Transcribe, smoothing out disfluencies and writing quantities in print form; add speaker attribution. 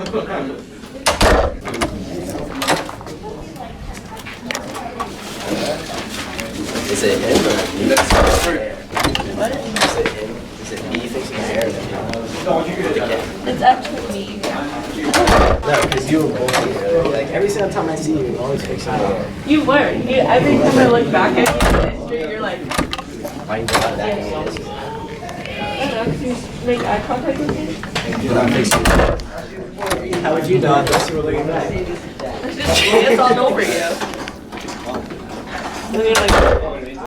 Speaker 1: Is it him or what? Is it him? Is it me fixing your hair?
Speaker 2: It's actually me.
Speaker 1: No, because you were both here. Like every single time I see you, you're always fixing your hair.
Speaker 2: You were. Every time I look back at you in history, you're like,
Speaker 1: Why you not that?
Speaker 2: I don't know, because you make eye contact with me.
Speaker 1: You're not fixing your hair. How would you know? Unless you were looking back.
Speaker 2: It's just it's all over you. And you're like,